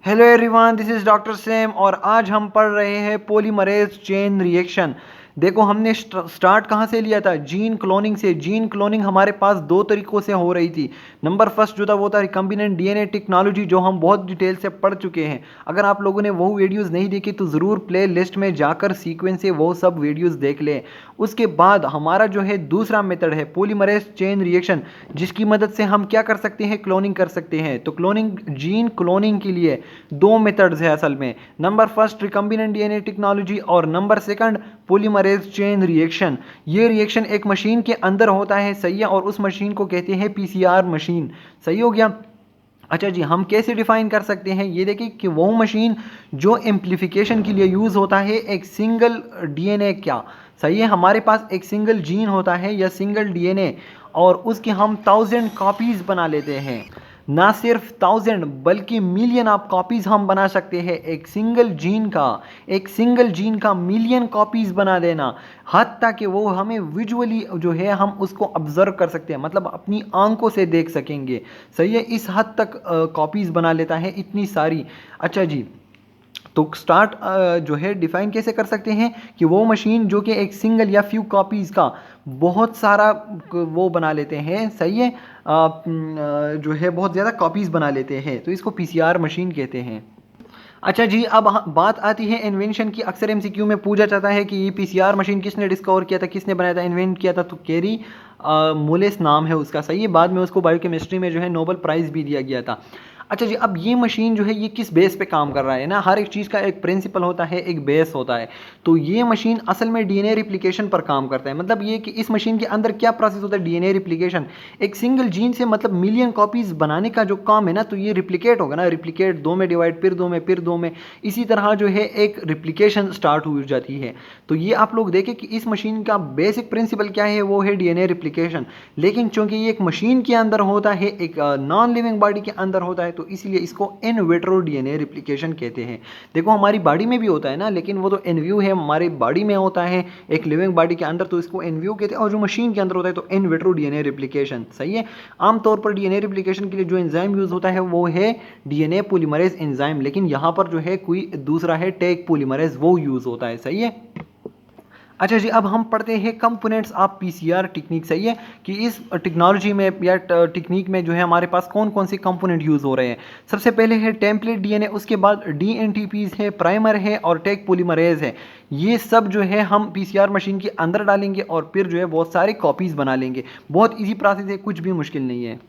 Hello everyone, this is doctor same और आज हम पढ़ रहे हैं पॉलीमरेज चेन रिएक्शन। देखो, हमने स्टार्ट कहाँ से लिया था? जीन क्लोनिंग से। जीन क्लोनिंग हमारे पास दो तरीक़ों से हो रही थी। नंबर फर्स्ट जो था वो था रिकम्बिनेंट डीएनए टेक्नोलॉजी, जो हम बहुत डिटेल से पढ़ चुके हैं। अगर आप लोगों ने वो वीडियोस नहीं देखी तो ज़रूर प्ले लिस्ट में जाकर सीक्वेंस से वो सब वीडियोस देख लें। उसके बाद हमारा जो है दूसरा मेथड है पॉलीमरेज चेन रिएक्शन, जिसकी मदद से हम क्या कर सकते हैं? क्लोनिंग कर सकते हैं। तो क्लोनिंग, जीन क्लोनिंग के लिए दो मेथड्स है असल में। Number first recombinant DNA technology और number second polymerase chain reaction. ये रिएक्शन एक मशीन के अंदर होता है, सही है, और उस मशीन को कहते हैं पीसीआर मशीन। सही हो गया। अच्छा जी, हम कैसे डिफाइन कर सकते हैं? ये देखिए कि वो मशीन जो एम्प्लीफिकेशन के लिए यूज़ होता है एक सिंगल डीएनए क्या, सही है, हमारे पास एक सिंगल जीन होता है या सिंगल डीएनए, और उसकी हम 1000 कॉपीज़ बना लेते हैं। ना सिर्फ 1000 बल्कि मिलियन आप कॉपीज़ हम बना सकते हैं एक सिंगल जीन का मिलियन कॉपीज़ बना देना, हद तक कि वो हमें विजुअली जो है हम उसको ऑब्जर्व कर सकते हैं, मतलब अपनी आंखों से देख सकेंगे। सही है, इस हद तक कॉपीज़ बना लेता है, इतनी सारी। अच्छा जी, तो स्टार्ट जो है डिफाइन कैसे कर सकते हैं कि वो मशीन जो कि एक सिंगल या फ्यू कॉपीज़ का बहुत सारा वो बना लेते हैं, सही है, जो है बहुत ज़्यादा कॉपीज़ बना लेते हैं, तो इसको पीसीआर मशीन कहते हैं। अच्छा जी, अब बात आती है इन्वेंशन की। अक्सर एमसीक्यू में पूछा जाता है कि ये पीसीआर मशीन किसने डिस्कवर किया था, किसने बनाया था, इन्वेंट किया था? तो केरी मोलेस नाम है उसका, सही है। बाद में उसको बायोकेमिस्ट्री में जो है नोबेल प्राइज़ भी दिया गया था। अच्छा जी, अब ये मशीन जो है ये किस बेस पे काम कर रहा है ना, हर एक चीज़ का एक प्रिंसिपल होता है, एक बेस होता है। तो ये मशीन असल में डीएनए रिप्लिकेशन पर काम करता है। मतलब ये कि इस मशीन के अंदर क्या प्रोसेस होता है? DNA replication. एक सिंगल जीन से मतलब मिलियन कॉपीज़ बनाने का जो काम है ना, तो ये रिप्लिकेट होगा ना, रिप्लिकेट, दो में डिवाइड, फिर दो में, फिर दो में, इसी तरह जो है एक रिप्लिकेशन स्टार्ट हो जाती है। तो ये आप लोग देखें कि इस मशीन का बेसिक प्रिंसिपल क्या है, वो है डीएनए रिप्लिकेशन। लेकिन चूंकि ये एक मशीन के अंदर होता है, एक नॉन लिविंग बॉडी के अंदर होता है, तो इसलिए इसको इन विट्रो डीएनए रिप्लिकेशन कहते हैं। देखो, हमारी बॉडी में भी होता है ना, लेकिन वो तो इन व्यू है, हमारी बॉडी में होता है एक लिविंग बॉडी के अंदर, तो इसको इन व्यू कहते हैं। और जो मशीन के अंदर होता है तो इन विट्रो डीएनए रिप्लिकेशन, सही है। आमतौर पर डीएनए रिप्लिकेशन के लिए जो एंजाइम यूज होता है वो है डीएनए पॉलीमरेज एंजाइम, लेकिन यहाँ पर जो है कोई दूसरा है टेक पॉलीमरेज, वो यूज होता है, सही है। अच्छा जी, अब हम पढ़ते हैं कंपोनेंट्स ऑफ पीसीआर टेक्निक, सही है, कि इस टेक्नोलॉजी में या टेक्निक में जो है हमारे पास कौन कौन से कंपोनेंट यूज़ हो रहे हैं। सबसे पहले है टेम्पलेट डीएनए, उसके बाद डीएनटीपीज है, प्राइमर है और टेक पॉलीमरेज है। ये सब जो है हम पीसीआर मशीन के अंदर डालेंगे और फिर जो है बहुत सारी कॉपीज़ बना लेंगे। बहुत ईजी प्रोसेस है, कुछ भी मुश्किल नहीं है।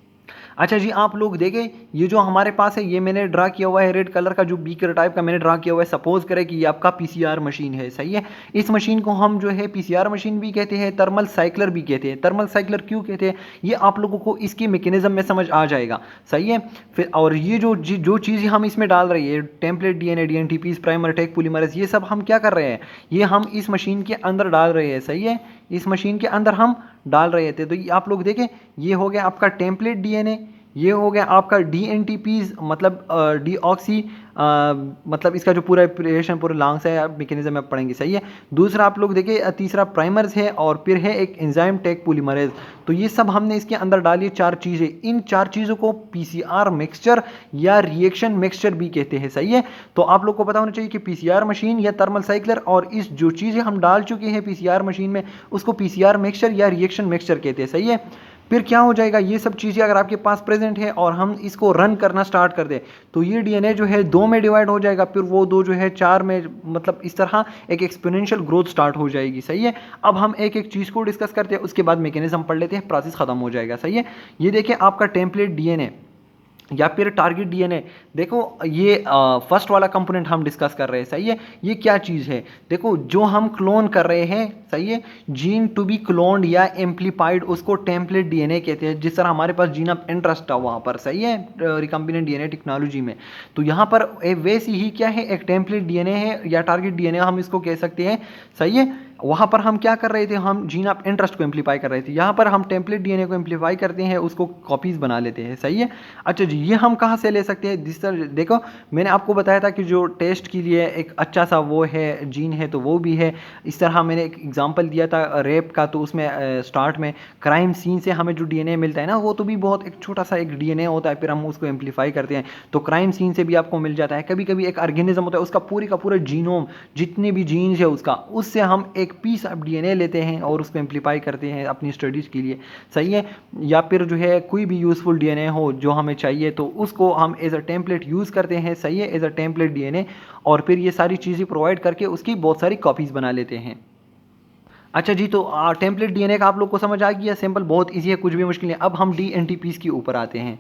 अच्छा जी, आप लोग देखें, ये जो हमारे पास है ये मैंने ड्रा किया हुआ है रेड कलर का, जो बीकर टाइप का मैंने ड्रा किया हुआ है। सपोज करें कि ये आपका पीसीआर मशीन है, सही है। इस मशीन को हम जो है पीसीआर मशीन भी कहते हैं, थर्मल साइक्लर भी कहते हैं। थर्मल साइक्लर क्यों कहते हैं, ये आप लोगों को इसकी मैकेनिज्म में समझ आ जाएगा, सही है। फिर और ये जो चीज़ें हम इसमें डाल रही है, template DNA, dNTPs, primer, Taq polymerase, ये सब हम क्या कर रहे हैं, ये हम इस मशीन के अंदर डाल रहे हैं, सही है। इस मशीन के अंदर हम डाल रहे थे। तो ये आप लोग देखें, ये हो गया आपका टेम्पलेट डीएनए, ये हो गया आपका डीएनटीपीज, मतलब डीऑक्सी, मतलब इसका जो पूरा प्रिपरेशन पूरा लॉन्ग से मैकेनिज्म आप पढ़ेंगे, सही है। दूसरा आप लोग देखिए, तीसरा प्राइमर्स है और फिर है एक एंजाइम टेक पॉलीमरेज। तो ये सब हमने इसके अंदर डाली, चार चीज़ें। इन चार चीज़ों को पीसीआर मिक्सचर या रिएक्शन मिक्सचर भी कहते हैं, सही है। तो आप लोग को पता होना चाहिए कि पीसीआर मशीन या थर्मल साइक्लर और इस जो चीज़ें हम डाल चुके हैं पीसीआर मशीन में, उसको पीसीआर मिक्सचर या रिएक्शन मिक्सचर कहते हैं, सही है। फिर क्या हो जाएगा, ये सब चीज़ें अगर आपके पास प्रेजेंट है और हम इसको रन करना स्टार्ट कर दें, तो ये डीएनए जो है दो में डिवाइड हो जाएगा, फिर वो दो जो है चार में, मतलब इस तरह एक एक्सपोनेंशियल ग्रोथ स्टार्ट हो जाएगी, सही है। अब हम एक एक चीज़ को डिस्कस करते हैं, उसके बाद मैकेनिज्म पढ़ लेते हैं, प्रोसेस खत्म हो जाएगा, सही है। ये देखिए आपका टेम्पलेट डीएनए या फिर टारगेट डीएनए। देखो, ये फर्स्ट वाला कंपोनेंट हम डिस्कस कर रहे हैं, सही है। ये क्या चीज़ है? देखो, जो हम क्लोन कर रहे हैं, सही है, जीन टू बी क्लोन्ड या एम्प्लीफाइड, उसको टेम्पलेट डीएनए कहते हैं। जिस तरह हमारे पास जीन ऑफ इंटरेस्ट था वहाँ पर, सही है, रिकम्बिनेंट डीएनए टेक्नोलॉजी में, तो यहाँ पर वैसी ही क्या है, एक टेम्पलेट डीएनए है या टारगेट डीएनए हम इसको कह सकते हैं, सही है। वहाँ पर हम क्या कर रहे थे, हम जीन ऑफ इंटरेस्ट को एम्पलीफाई कर रहे थे, यहाँ पर हम टेम्पलेट डीएनए को एम्पलीफाई करते हैं, उसको कॉपीज़ बना लेते हैं। सही है। अच्छा जी, ये हम कहाँ से ले सकते हैं? जिस तरह देखो मैंने आपको बताया था कि जो टेस्ट के लिए एक अच्छा सा वो है जीन है, तो वो भी है। इस तरह मैंने एक एग्जांपल दिया था रेप का, तो उसमें स्टार्ट में क्राइम सीन से हमें जो डीएनए मिलता है ना, वो तो भी बहुत एक छोटा सा एक डीएनए होता है, फिर हम उसको एम्पलीफाई करते हैं तो क्राइम सीन से भी आपको मिल जाता है। कभी कभी एक ऑर्गेनिज्म होता है, उसका का पूरा जीनोम, जितने भी जीन्स है उसका, उससे हम एक पीस ऑफ डीएनए लेते हैं और उसको एम्पलीफाई करते हैं अपनी स्टडीज़ के लिए। सही है। या फिर जो है कोई भी यूज़फुल डीएनए हो जो हमें चाहिए, तो उसको हम एज अ टेम्पलेट यूज़ करते हैं। सही है, एज अ टेम्पलेट डीएनए, और फिर ये सारी चीज़ें प्रोवाइड करके उसकी बहुत सारी कॉपीज़ बना लेते हैं। अच्छा जी, तो टेम्पलेट डीएनए का आप लोग को समझ आ गया? सिंपल, बहुत ईजी है, कुछ भी मुश्किल नहीं। अब हम डीएनटीपीज़ के ऊपर आते हैं।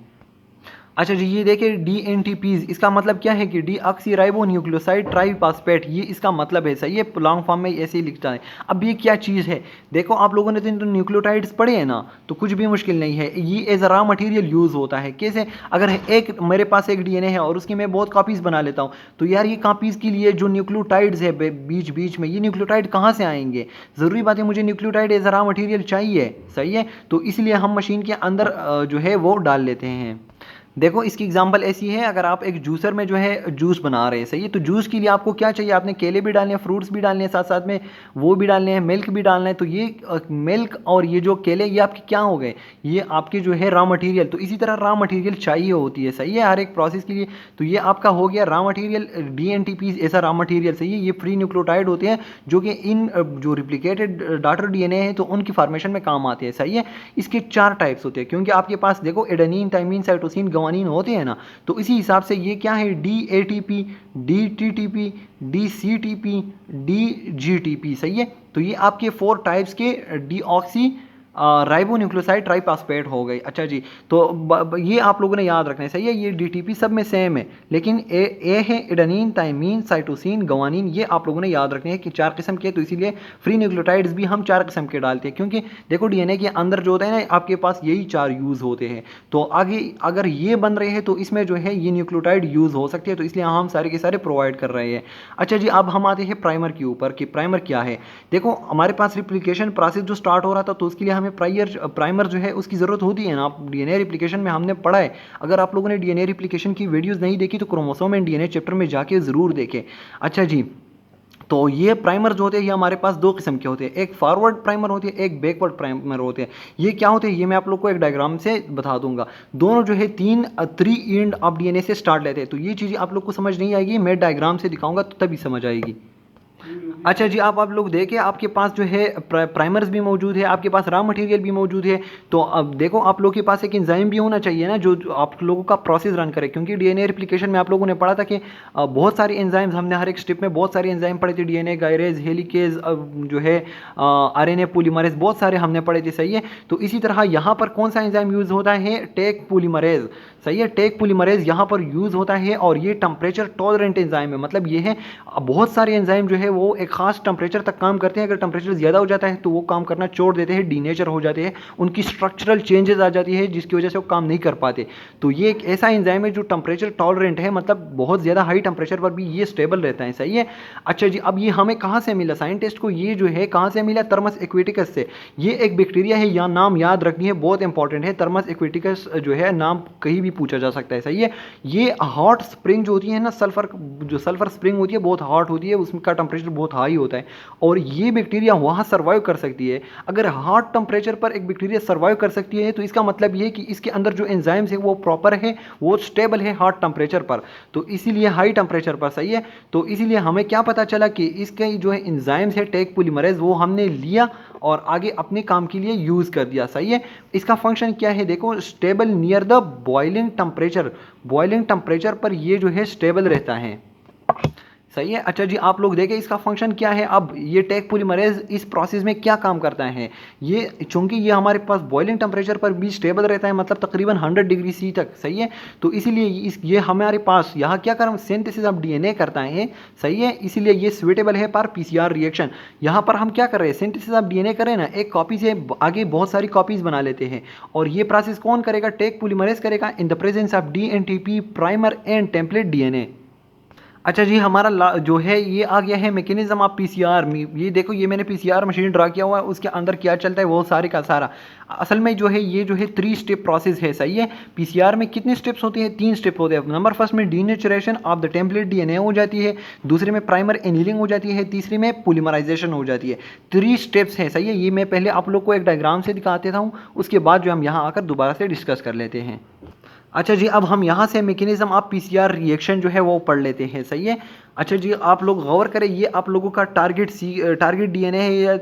अच्छा जी, ये देखिए डीएनटीपीज़, इसका मतलब क्या है कि डीऑक्सीराइबोन्यूक्लियोसाइड ट्राइफॉस्फेट, ये इसका मतलब है। सही है, लॉन्ग फॉर्म में ऐसे ही लिखता है। अब ये क्या चीज़ है? देखो आप लोगों ने तो न्यूक्लियोटाइड्स पढ़े हैं ना, तो कुछ भी मुश्किल नहीं है। ये as a raw material use होता है। कैसे? अगर एक मेरे पास एक डीएनए है और उसकी मैं बहुत कॉपीज़ बना लेता हूँ, तो यार ये कॉपीज़ के लिए जो न्यूक्लियोटाइड्स है बीच बीच में, ये न्यूक्लियोटाइड कहाँ से आएंगे? ज़रूरी बात है, मुझे nucleotide as a raw material चाहिए। सही है, तो इसलिए हम मशीन के अंदर जो है वो डाल लेते हैं। देखो इसकी एग्जांपल ऐसी है, अगर आप एक जूसर में जो है जूस बना रहे हैं। सही है, तो जूस के लिए आपको क्या चाहिए? आपने केले भी डालने हैं, फ्रूट्स भी डालने हैं, साथ साथ में वो भी डालने हैं, मिल्क भी डालना है। तो ये मिल्क और ये जो केले, ये आपके क्या हो गए? ये आपके जो है रॉ मटेरियल। तो इसी तरह रॉ मटेरियल चाहिए होती है। सही है, हर एक प्रोसेस के लिए। तो ये आपका हो गया रॉ मटेरियल, डीएनटीपीज ऐसा रॉ मटेरियल। सही है, ये फ्री न्यूक्लियोटाइड होते हैं जो कि इन जो रिप्लिकेटेड डॉटर डीएनए है तो उनकी फॉर्मेशन में काम आते हैं। सही है, इसके 4 टाइप्स होते हैं, क्योंकि आपके पास देखो एडेनिन, थाइमिन, साइटोसिन, ग्वानिन होते हैं ना, तो इसी हिसाब से ये क्या है? डीएटीपी, डीटीटीपी, डीसीटीपी, डीजीटीपी। सही है, तो ये आपके 4 टाइप्स के डीऑक्सी राइबोन्यूक्लियोसाइड ट्राइफॉस्फेट हो गई। अच्छा जी, तो ये आप लोगों ने याद रखना है। सही है, ये डीटीपी सब में सेम है, लेकिन ए है एडेनिन, थाइमिन, साइटोसिन, ग्वानिन, ये आप लोगों ने याद रखने हैं कि 4 किस्म के। तो इसीलिए फ्री न्यूक्लियोटाइड्स भी हम 4 किस्म के डालते हैं, क्योंकि देखो डीएनए के अंदर जो होता है ना, आपके पास यही 4 यूज़ होते हैं। तो आगे अगर ये बन रहे हैं तो इसमें जो है ये न्यूक्लियोटाइड यूज़ हो सकती है, तो इसलिए हम सारे के सारे प्रोवाइड कर रहे हैं। अच्छा जी, अब हम आते हैं प्राइमर के ऊपर कि प्राइमर क्या है। देखो हमारे पास रिप्लिकेशन प्रोसेस जो स्टार्ट हो रहा था, तो उसके लिए हमें प्राइमर जो है उसकी ज़रूरत होती है ना। आप डीएनए रिप्लिकेशन में हमने पढ़ा है। अगर आप लोगों ने डीएनए रिप्लिकेशन की वीडियोस नहीं देखी तो क्रोमोसोम एंड डीएनए चैप्टर में जाके ज़रूर देखें। अच्छा जी, तो ये प्राइमर जो होते हैं ये हमारे पास 2 किस्म के होते हैं, एक फॉरवर्ड प्राइमर होती है, एक बैकवर्ड प्राइमर होते हैं। ये क्या होते हैं, ये मैं आप लोग को एक डायग्राम से बता दूंगा। दोनों जो है 3 एंड ऑफ डीएनए से स्टार्ट लेते हैं। तो ये चीज़ें आप लोग को समझ नहीं आएगी, मैं डायग्राम से दिखाऊंगा तो तभी समझ आएगी। अच्छा जी, आप लोग देखें, आपके पास जो है प्राइमर्स भी मौजूद है, आपके पास रॉ मटेरियल भी मौजूद है। तो अब देखो आप लोगों के पास एक एंजाइम भी होना चाहिए ना, जो आप लोगों का प्रोसेस रन करे, क्योंकि डीएनए रिप्लिकेशन में आप लोगों ने पढ़ा था कि बहुत सारे एंजाइम्स, हमने हर एक स्टेप में बहुत सारे एंजाइम पढ़े थे। डीएनए गायरेज, हेलिकेज, जो है आरएनए पॉलीमरेज, बहुत सारे हमने पढ़े थे। सही है, तो इसी तरह यहाँ पर कौन सा एंजाइम यूज़ होता है? Taq polymerase. सही है, टेक पॉलीमरेज यहाँ पर यूज़ होता है, और ये टेम्परेचर टॉलरेंट एंजाइम है। मतलब ये है बहुत सारे एंजाइम जो है वो एक खास टेम्परेचर तक काम करते हैं। अगर टेम्परेचर ज़्यादा हो जाता है तो वो काम करना छोड़ देते हैं, डीनेचर हो जाते हैं, उनकी स्ट्रक्चरल चेंजेस आ जाती है, जिसकी वजह से वो काम नहीं कर पाते। तो ये एक ऐसा एंजाइम है जो टेम्परेचर टॉलरेंट है, मतलब बहुत ज़्यादा हाई टेम्परेचर पर भी ये स्टेबल रहता है। सही है। अच्छा जी, अब ये हमें कहाँ से मिला? साइंटिस्ट को ये जो है कहाँ से मिला? थर्मस एक्वेटिकस से। ये एक बैक्टीरिया है, या नाम याद रखनी है, बहुत इंपॉर्टेंट है। थर्मस एक्वेटिकस जो है नाम कहीं भी पूछा जा सकता है। सही है, ये हॉट स्प्रिंग जो होती है ना, सल्फर स्प्रिंग होती है, बहुत हॉट होती है, उसका टेम्परेचर बहुत हाई होता है, और ये बैक्टीरिया वहाँ सर्वाइव कर सकती है। अगर हॉट टेम्परेचर पर एक बैक्टीरिया सर्वाइव कर सकती है, तो इसका मतलब ये है कि इसके अंदर जो एंजाइम्स है वो प्रॉपर है, वो स्टेबल है हॉट टेम्परेचर पर, तो इसीलिए हाई टेम्परेचर पर। सही है, तो इसीलिए हमें क्या पता चला कि इसके जो है एंजाइम्स है टेक पॉलीमरेज, वो हमने लिया और आगे अपने काम के लिए यूज़ कर दिया। सही है, इसका फंक्शन क्या है? देखो, stable near the boiling temperature, boiling temperature पर ये जो है स्टेबल रहता है। सही है। अच्छा जी, आप लोग देखें इसका फंक्शन क्या है। अब ये टेक पॉलीमरेज इस प्रोसेस में क्या काम करता है? ये चूंकि ये हमारे पास बॉइलिंग टेम्परेचर पर भी स्टेबल रहता है, मतलब तकरीबन 100 डिग्री सी तक। सही है, तो इसीलिए ये हमारे पास यहाँ क्या कर सिंथेसिस ऑफ डीएनए करता है। सही है, इसीलिए ये स्यूटेबल है फॉर पीसीआर रिएक्शन। यहाँ पर हम क्या कर रहे हैं? सिंथेसिस ऑफ डीएनए करें ना, एक कॉपी से आगे बहुत सारी कॉपीज बना लेते हैं, और ये प्रोसेस कौन करेगा? टेक पॉलीमरेज करेगा in the presence of DNTP primer and template DNA. अच्छा जी, हमारा जो है ये आ गया है मैकेनिज्म ऑफ पीसीआर। ये देखो, ये मैंने पीसीआर मशीन ड्रा किया हुआ है, उसके अंदर क्या चलता है वो सारे का सारा। असल में जो है ये जो है 3 स्टेप प्रोसेस है, सही है। पीसीआर में कितने स्टेप्स होते हैं? 3 स्टेप होते हैं। नंबर फर्स्ट में denaturation of the template DNA हो जाती है, दूसरे में प्राइमर एनीलिंग हो जाती है, तीसरी में पॉलीमराइजेशन हो जाती है। 3 स्टेप्स है, सही है। ये मैं पहले आप लोग को एक डायग्राम से दिखा देता हूँ, उसके बाद जो हम यहाँ आकर दोबारा से डिस्कस कर लेते हैं। अच्छा जी, अब हम यहाँ से मैकेनिज्म ऑफ पीसीआर रिएक्शन जो है वो पढ़ लेते हैं, सही है। अच्छा जी, आप लोग गौर करें, ये आप लोगों का टारगेट डीएनए है या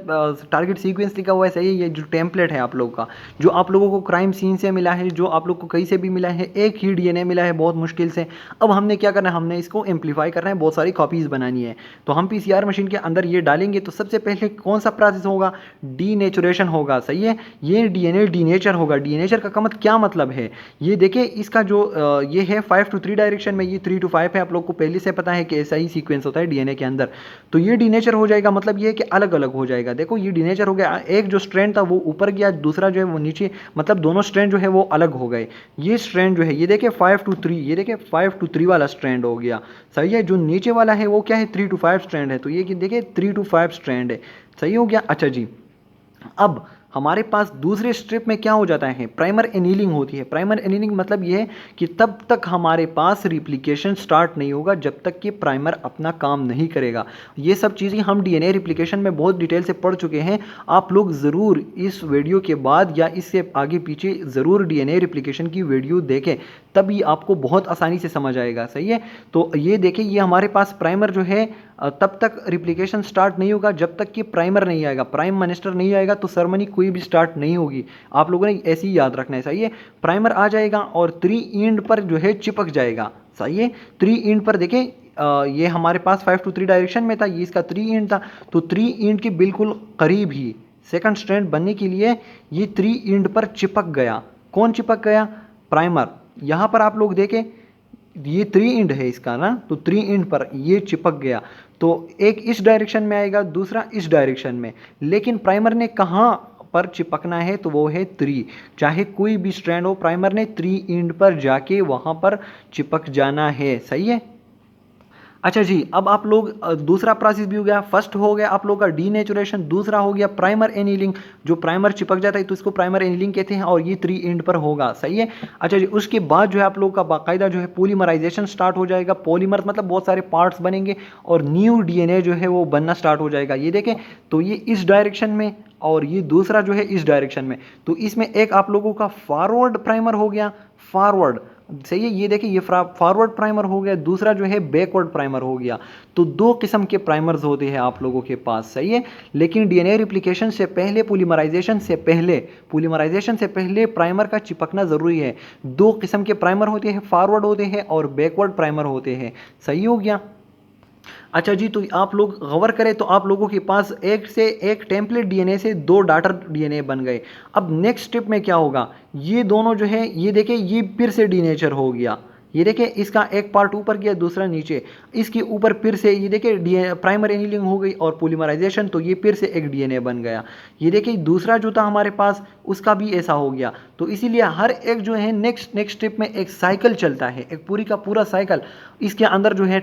टारगेट सीक्वेंस लिखा हुआ है, सही है। ये जो टेम्पलेट है आप लोगों का, जो आप लोगों को क्राइम सीन से मिला है, जो आप लोग को कहीं से भी मिला है, एक ही डीएनए मिला है बहुत मुश्किल से। अब हमने क्या करना है, हमने इसको एम्पलीफाई करना है, बहुत सारी कॉपीज़ बनानी है। तो हम पीसीआर मशीन के अंदर ये डालेंगे तो सबसे पहले कौन सा प्रोसेस होगा? डीनेचुरेशन होगा, सही है। ये डीएनए डीनेचर होगा। डीनेचर का क्या मतलब है? ये देखिए, इसका जो ये है 5 to 3 डायरेक्शन में, ये 3 to 5 है। आप लोग को पहले से पता है कि ऐसा ही सीक्वेंस होता है डीएनए के अंदर। तो ये डीनेचर हो जाएगा, मतलब ये है कि अलग अलग हो जाएगा। देखो, ये डीनेचर हो गया, एक जो स्ट्रैंड था वो ऊपर गया, दूसरा जो है वो नीचे, मतलब दोनों स्ट्रैंड जो है वो अलग हो गए। ये स्ट्रैंड जो है, ये देखिए 5 to 3, ये देखिए 5 to 3 वाला स्ट्रैंड हो गया, सही है। जो नीचे वाला है वो क्या है? 3 to 5 स्ट्रैंड है। तो ये देखिए 3 to 5 स्ट्रैंड है, सही हो गया। अच्छा जी, अब हमारे पास दूसरे स्ट्रिप में क्या हो जाता है? प्राइमर एनीलिंग होती है। प्राइमर एनीलिंग मतलब ये है कि तब तक हमारे पास रिप्लिकेशन स्टार्ट नहीं होगा जब तक कि प्राइमर अपना काम नहीं करेगा। ये सब चीज़ें हम डीएनए रिप्लिकेशन में बहुत डिटेल से पढ़ चुके हैं। आप लोग ज़रूर इस वीडियो के बाद या इससे आगे पीछे ज़रूर डीएनए रिप्लिकेशन की वीडियो देखें, तभी आपको बहुत आसानी से समझ आएगा, सही है। तो ये देखें, ये हमारे पास प्राइमर जो है तब तक रिप्लिकेशन स्टार्ट नहीं होगा जब तक कि प्राइमर नहीं आएगा। प्राइम मिनिस्टर नहीं आएगा तो सेरेमनी कोई भी स्टार्ट नहीं होगी। आप लोगों ने ऐसे ही याद रखना है, सही है। प्राइमर आ जाएगा और 3 एंड पर जो है चिपक जाएगा, सही है। 3 एंड पर देखें, ये हमारे पास 5 to 3 डायरेक्शन में था, ये इसका 3 एंड था। तो 3 एंड के बिल्कुल करीब ही सेकंड स्ट्रैंड बनने के लिए ये 3 एंड पर चिपक गया। कौन चिपक गया? प्राइमर। यहाँ पर आप लोग देखें, ये 3 एंड है इसका ना, तो 3 एंड पर ये चिपक गया। तो एक इस डायरेक्शन में आएगा, दूसरा इस डायरेक्शन में। लेकिन प्राइमर ने कहाँ पर चिपकना है? तो वो है 3। चाहे कोई भी स्ट्रैंड हो, प्राइमर ने 3 एंड पर जाके वहाँ पर चिपक जाना है, सही है। अच्छा जी, अब आप लोग दूसरा प्रोसेस भी हो गया। फर्स्ट हो गया आप लोग का डीनेचुरेशन, दूसरा हो गया प्राइमर एनीलिंग। जो प्राइमर चिपक जाता है तो इसको प्राइमर एनीलिंग कहते हैं, और ये 3 एंड पर होगा, सही है। अच्छा जी, उसके बाद जो है आप लोग का बाकायदा जो है पॉलीमराइजेशन स्टार्ट हो जाएगा। पॉलीमर मतलब बहुत सारे पार्ट्स बनेंगे और न्यू डीएनए जो है वो बनना स्टार्ट हो जाएगा। ये देखें, तो ये इस डायरेक्शन में और ये दूसरा जो है इस डायरेक्शन में। तो इसमें एक आप लोगों का फॉरवर्ड प्राइमर हो गया, फॉरवर्ड, सही है। ये देखिए, ये फॉरवर्ड प्राइमर हो गया, दूसरा जो है बैकवर्ड प्राइमर हो गया। तो 2 किस्म के प्राइमर्स होते हैं आप लोगों के पास, सही है। लेकिन डीएनए रिप्लिकेशन से पहले, पॉलीमराइजेशन से पहले प्राइमर का चिपकना ज़रूरी है। 2 किस्म के प्राइमर होते हैं, फॉरवर्ड होते हैं और बैकवर्ड प्राइमर होते हैं, सही हो गया। अच्छा जी, तो आप लोग गौर करें तो आप लोगों के पास एक से एक टेम्पलेट डीएनए से 2 डॉटर डीएनए बन गए। अब नेक्स्ट स्टेप में क्या होगा? ये दोनों जो है, ये देखिए, ये फिर से डीनेचर हो गया। ये देखिए, इसका एक पार्ट ऊपर गया, दूसरा नीचे। इसके ऊपर फिर से ये देखिए प्राइमर एनीलिंग हो गई और पॉलीमराइजेशन, तो ये फिर से एक डीएनए बन गया। ये देखिए, दूसरा जो था हमारे पास उसका भी ऐसा हो गया। तो इसीलिए हर एक जो है नेक्स्ट स्टेप में एक साइकिल चलता है, एक पूरी का पूरा साइकिल। इसके अंदर जो है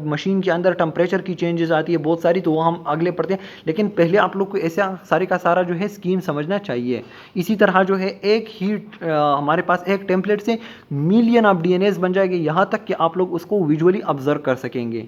मशीन के अंदर टेम्परेचर की चेंजेस आती है बहुत सारी, तो वो हम अगले पढ़ते हैं। लेकिन पहले आप लोग को ऐसा सारे का सारा जो है स्कीम समझना चाहिए। इसी तरह जो है एक ही हमारे पास एक टेम्पलेट से मिलियन ऑफ डीएनएस बन जाएंगे, यहाँ तक कि आप लोग उसको विजुअली ऑब्जर्व कर सकेंगे।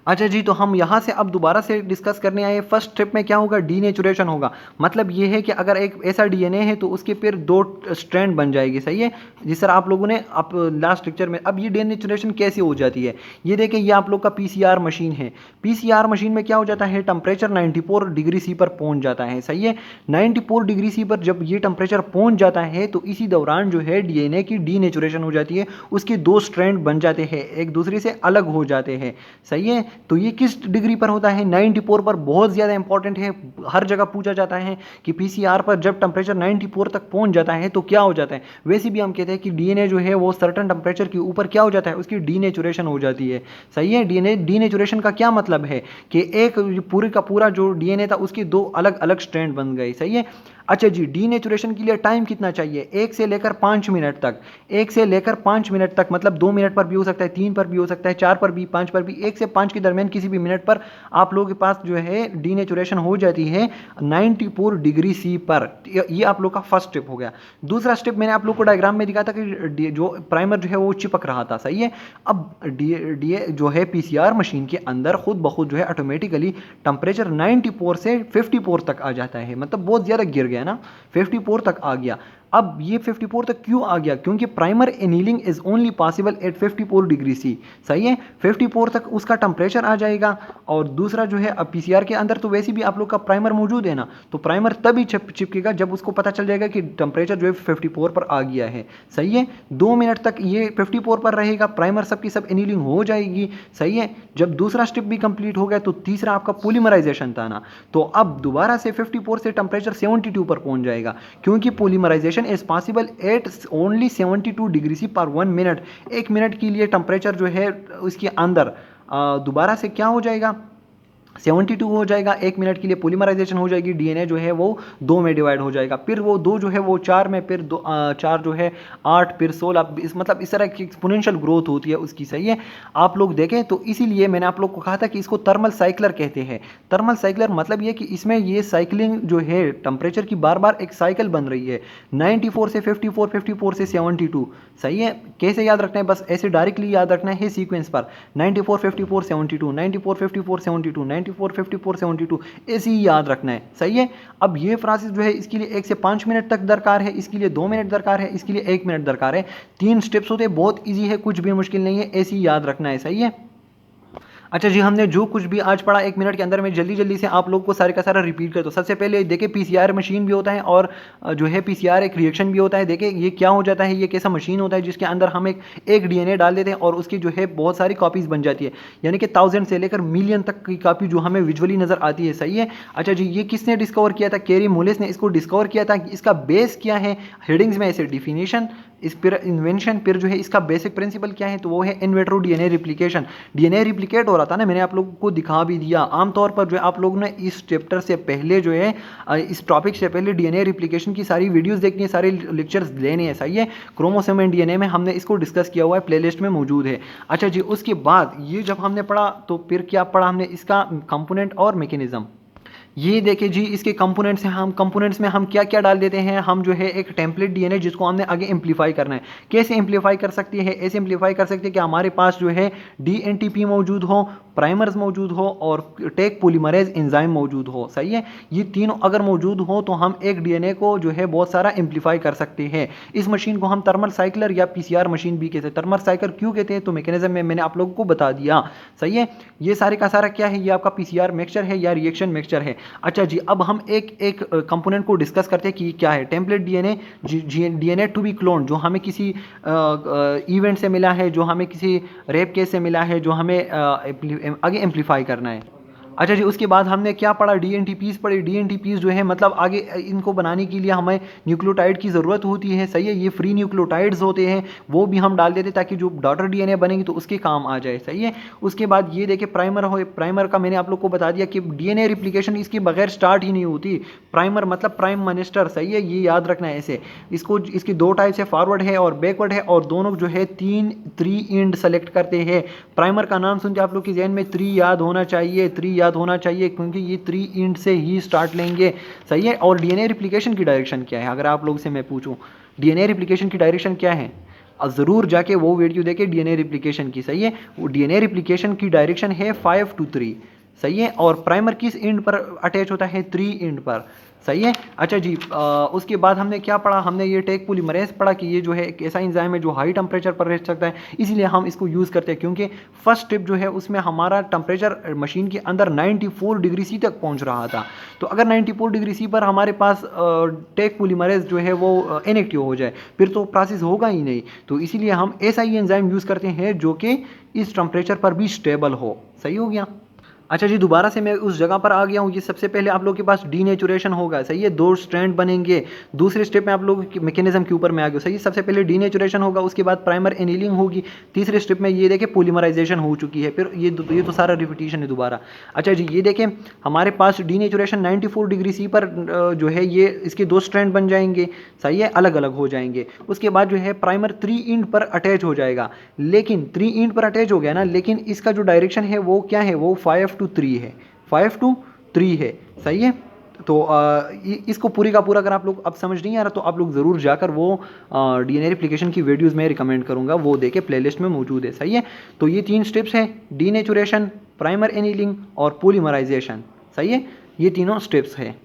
अच्छा जी, तो हम यहाँ से अब दोबारा से डिस्कस करने आए। फर्स्ट स्टेप में क्या होगा? डीनेचुरेशन होगा। मतलब ये है कि अगर एक ऐसा डीएनए है तो उसके फिर 2 स्ट्रैंड बन जाएगी, सही है। जिस तरह आप लोगों ने आप लास्ट लेक्चर में, अब ये डीनेचुरेशन कैसे हो जाती है? ये देखिए, ये आप लोग का पीसीआर मशीन है। पीसीआर मशीन में क्या हो जाता है? टेम्परेचर 94 डिग्री सी पर पहुँच जाता है, सही है। 94 डिग्री सी पर जब ये टेम्परेचर पहुँच जाता है तो इसी दौरान जो है डीएनए की डीनेचुरेशन हो जाती है। उसके 2 स्ट्रैंड बन जाते हैं, एक दूसरे से अलग हो जाते हैं, सही है। तो ये किस डिग्री पर होता है? 94 पर। बहुत ज़्यादा इंपॉर्टेंट है, हर जगह पूछा जाता है कि पीसीआर पर जब टेम्परेचर 94 तक पहुंच जाता है तो क्या हो जाता है। वैसे भी हम कहते हैं कि डीएनए जो है वो सर्टन टेम्परेचर के ऊपर क्या हो जाता है, उसकी डीनेचुरेशन हो जाती है। सही है। डीएनए डीनेचुरेशन का क्या मतलब है कि एक पूरे का पूरा जो डीएनए था उसकी दो अलग अलग स्ट्रैंड बन गए। सही है। अच्छा जी, डीनेचुरेशन के लिए टाइम कितना चाहिए? 1 से लेकर 5 मिनट तक। 1 से लेकर 5 मिनट तक मतलब 2 मिनट पर भी हो सकता है, 3 पर भी हो सकता है, 4 पर भी, 5 पर भी। 1 से 5 के दरमियान किसी भी मिनट पर आप लोगों के पास जो है डीनेचुरेशन हो जाती है 94 डिग्री सी पर। ये आप लोग का फर्स्ट स्टेप हो गया। दूसरा स्टेप मैंने आप लोग को डायग्राम में दिखाया था कि जो प्राइमर जो है वो चिपक रहा था। सही है। अब डी जो है पीसीआर मशीन के अंदर खुद ब खुद जो है ऑटोमेटिकली टेम्परेचर 94 से 54 तक आ जाता है। मतलब बहुत ज़्यादा गिर गया ना, 54 तक आ गया। अब ये 54 तक क्यों आ गया? क्योंकि primer annealing is only possible at 54 degree C. सही है। 54 तक उसका टेम्परेचर आ जाएगा। और दूसरा जो है, अब पीसीआर के अंदर तो वैसे भी आप लोग का प्राइमर मौजूद है ना, तो प्राइमर तभी चिपकेगा जब उसको पता चल जाएगा कि टेम्परेचर जो है 54 पर आ गया है। सही है। 2 मिनट तक ये 54 पर रहेगा, प्राइमर सबकी सब एनीलिंग हो जाएगी। सही है। जब दूसरा स्टेप भी कंप्लीट हो गया तो तीसरा आपका पॉलीमराइजेशन था ना, तो अब दोबारा से 54 से टेम्परेचर 72 पर पहुंच जाएगा, क्योंकि polymerization is possible at only 72 degree C पर 1 मिनट। 1 मिनट के लिए टेम्परेचर जो है उसके अंदर दोबारा से क्या हो जाएगा, 72 हो जाएगा। 1 मिनट के लिए पॉलीमराइजेशन हो जाएगी, डीएनए जो है वो 2 में डिवाइड हो जाएगा, फिर वो 2 जो है वो 4 में, फिर 4 जो है 8, फिर 16, मतलब इस तरह की एक्सपोनेंशियल ग्रोथ होती है उसकी। सही है। आप लोग देखें तो इसीलिए मैंने आप लोग को कहा था कि इसको थर्मल साइक्लर कहते हैं। थर्मल साइक्लर मतलब ये कि इसमें ये साइकिलिंग जो है टेम्परेचर की बार बार एक साइकिल बन रही है, 94 से 54, 54 से 72। सही है। कैसे याद रखना है? बस ऐसे डायरेक्टली याद रखना है सीक्वेंस पर, 94 54 72, 94 54 72, 94 54 72, ऐसे ही याद रखना है। सही है। अब ये प्रोसेस जो है इसके लिए 1 से 5 मिनट तक दरकार है, इसके लिए 2 मिनट दरकार है, इसके लिए 1 मिनट दरकार है। 3 स्टेप्स होते हैं, बहुत ईजी है, कुछ भी मुश्किल नहीं है, ऐसे ही याद रखना है। सही है। अच्छा जी, हमने जो कुछ भी आज पढ़ा 1 मिनट के अंदर में जल्दी जल्दी से आप लोग को सारे का सारा रिपीट कर दो। सबसे पहले देखिए पीसीआर मशीन भी होता है और जो है पीसीआर एक रिएक्शन भी होता है। देखिए ये क्या हो जाता है, ये कैसा मशीन होता है जिसके अंदर हम एक डीएनए डाल देते हैं और उसकी जो है बहुत सारी कॉपीज बन जाती है, यानी कि 1000 से लेकर मिलियन तक की कॉपी जो हमें विजुअली नजर आती है। सही है। अच्छा जी, ये किसने डिस्कवर किया था? कैरी मोलेस ने इसको डिस्कवर किया था। इसका बेस क्या है? हेडिंग्स में ऐसे डिफिनेशन, इस फिर इन्वेंशन, फिर जो है इसका बेसिक प्रिंसिपल क्या है, तो वो है in vitro DNA replication. DNA replicate हो रहा था ना, मैंने आप लोगों को दिखा भी दिया। आमतौर पर जो है आप लोगों ने इस चैप्टर से पहले जो है इस टॉपिक से पहले डीएनए रिप्लिकेशन की सारी वीडियोस देखनी है, सारे लेक्चर्स लेने हैं। सही है। क्रोमोसोम एंड डीएनए में हमने इसको डिस्कस किया हुआ है, प्लेलिस्ट में मौजूद है। अच्छा जी, उसके बाद ये जब हमने पढ़ा तो फिर क्या पढ़ा हमने, इसका कंपोनेंट और मैकेनिज्म। ये देखिए जी, इसके कंपोनेंट्स हैं। हम कंपोनेंट्स में हम क्या क्या डाल देते हैं, हम जो है एक टेम्पलेट डीएनए जिसको हमने आगे एम्पलीफाई करना है। कैसे एम्पलीफाई कर सकती है? ऐसे एम्पलीफाई कर सकते हैं कि हमारे पास जो है डीएनटीपी मौजूद हो, प्राइमर्स मौजूद हो और टेक पॉलीमरेज एंजाइम मौजूद हो। सही है। ये तीनों अगर मौजूद हो तो हम एक डीएनए को जो है बहुत सारा एम्पलीफाई कर सकते हैं। इस मशीन को हम थर्मल साइक्लर या पीसीआर मशीन भी कहते हैं। थर्मल साइक्लर क्यों कहते हैं, तो मैकेनिज्म में मैंने आप लोगों को बता दिया। सही है। ये सारे का सारा क्या है, ये आपका पीसीआर मिक्सचर है या रिएक्शन मिक्सचर है। अच्छा जी, अब हम एक एक कंपोनेंट को डिस्कस करते हैं कि क्या है। Template DNA, DNA to be clone, जो हमें किसी इवेंट से मिला है, जो हमें किसी रेप केस से मिला है, जो हमें आगे एम्पलीफाई करना है। अच्छा जी, उसके बाद हमने क्या पढ़ा? डीएनटीपीज पढ़े। डीएनटीपीज जो है मतलब आगे इनको बनाने के लिए हमें न्यूक्लियोटाइड की ज़रूरत होती है। सही है। ये फ्री न्यूक्लियोटाइड्स होते हैं, वो भी हम डाल देते ताकि जो डॉटर डीएनए बनेगी तो उसके काम आ जाए। सही है। उसके बाद ये देखिए प्राइमर हो, प्राइमर का मैंने आप लोग को बता दिया कि डीएनए रिप्लिकेशन इसके बगैर स्टार्ट ही नहीं होती। प्राइमर मतलब प्राइम मिनिस्टर। सही है। ये याद रखना है ऐसे। इसको इसकी 2 टाइप्स है, फॉरवर्ड है और बैकवर्ड है, और दोनों जो है 3 एंड सेलेक्ट करते हैं। प्राइमर का नाम सुनते आप लोग के जहन में 3 याद होना चाहिए, 3 याद होना चाहिए, क्योंकि ये 3 एंड से ही स्टार्ट लेंगे। सही है। और डीएनए रिप्लिकेशन की डायरेक्शन क्या है, अगर आप लोग से मैं पूछूं डीएनए रिप्लिकेशन की डायरेक्शन क्या है, ज़रूर जाके वो वीडियो देखे डीएनए रिप्लिकेशन की। सही है। वो डीएनए रिप्लिकेशन की डायरेक्शन है 5 to 3। सही है। और प्राइमर किस एंड पर अटैच होता है? 3 एंड पर। सही है। अच्छा जी, उसके बाद हमने क्या पढ़ा? हमने ये टेक पॉलीमरेज पढ़ा कि ये जो है एक ऐसा एंजाइम है जो हाई टेम्परेचर पर रह सकता है, इसीलिए हम इसको यूज़ करते हैं, क्योंकि फर्स्ट स्टेप जो है उसमें हमारा टेम्परेचर मशीन के अंदर 94 डिग्री सी तक पहुंच रहा था। तो अगर 94 डिग्री सी पर हमारे पास टेक पॉलीमरेज जो है वो इनएक्टिव हो जाए, फिर तो प्रोसेस होगा ही नहीं। तो इसीलिए हम ऐसा ही एंजाइम यूज़ करते हैं जो कि इस टेम्परेचर पर भी स्टेबल हो। सही हो गया। अच्छा जी, दोबारा से मैं उस जगह पर आ गया हूँ। ये सबसे पहले आप लोग के पास डीनेचुरेशन होगा। सही है, 2 स्ट्रैंड बनेंगे। दूसरे स्टेप में आप लोग मैकेनिज्म के ऊपर में आ गए। सही है, सबसे पहले डीनेचुरेशन होगा, उसके बाद प्राइमर एनीलिंग होगी। तीसरे स्टेप में ये देखें पॉलीमराइजेशन हो चुकी है। फिर ये तो सारा रिपीटिशन है दोबारा। अच्छा जी, ये देखें हमारे पास डीनेचुरेशन 94 डिग्री सी पर जो है ये इसके 2 स्ट्रैंड बन जाएंगे। सही है, अलग अलग हो जाएंगे। उसके बाद जो है प्राइमर 3 इंड पर अटैच हो जाएगा। लेकिन 3 इंड पर अटैच हो गया ना, लेकिन इसका जो डायरेक्शन है वो क्या है? वो 5 to 3 है। 5 to 3 है। सही है। तो इसको पूरी का पूरा अगर आप लोग अब समझ नहीं आ रहा तो आप लोग ज़रूर जाकर वो डीएनए रिप्लिकेशन की वीडियोस में रिकमेंड करूंगा, वो देखे, प्लेलिस्ट में मौजूद है। सही है। तो ये 3 स्टेप्स हैं, डीनेचुरेशन, प्राइमर एनीलिंग और पॉलीमराइजेशन। सही है, ये तीनों स्टेप्स हैं।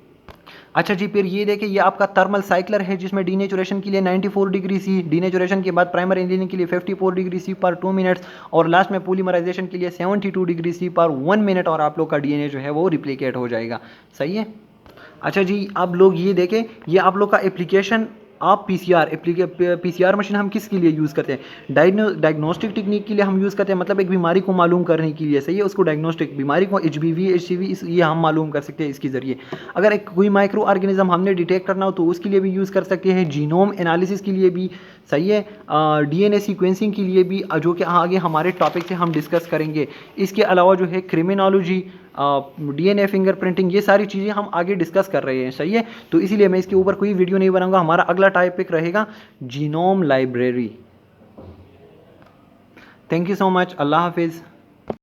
अच्छा जी, फिर ये देखिए ये आपका थर्मल साइक्लर है, जिसमें डीनेचुरेशन के लिए 94 डिग्री सी, डीनेचुरेशन के बाद प्राइमर एनीलिंग के लिए 54 डिग्री सी पर 2 मिनट्स, और लास्ट में पॉलीमराइजेशन के लिए 72 डिग्री सी पर 1 मिनट, और आप लोग का डीएनए जो है वो रिप्लिकेट हो जाएगा। सही है। अच्छा जी, आप लोग ये देखें, ये आप लोग का एप्लीकेशन, आप पीसीआर मशीन हम किसके लिए यूज़ करते हैं? डायग्नोस्टिक टेक्निक के लिए हम यूज़ करते हैं, मतलब एक बीमारी को मालूम करने के लिए। सही है, उसको डायग्नोस्टिक बीमारी को एचबीवी एचसीवी ये हम मालूम कर सकते हैं इसके ज़रिए। अगर एक कोई माइक्रो ऑर्गेनिज्म हमने डिटेक्ट करना हो तो उसके लिए भी यूज़ कर सकते हैं, जीनोम एनालिसिस के लिए भी। सही है, डीएनए सीक्वेंसिंग के लिए भी, जो कि आगे हमारे टॉपिक से हम डिस्कस करेंगे। इसके अलावा जो है क्रिमिनोलॉजी, डीएनए फिंगरप्रिंटिंग, ये सारी चीज़ें हम आगे डिस्कस कर रहे हैं। सही है, तो इसीलिए मैं इसके ऊपर कोई वीडियो नहीं बनाऊंगा। हमारा अगला टॉपिक रहेगा genome library. Thank you so much. अल्लाह हाफिज़।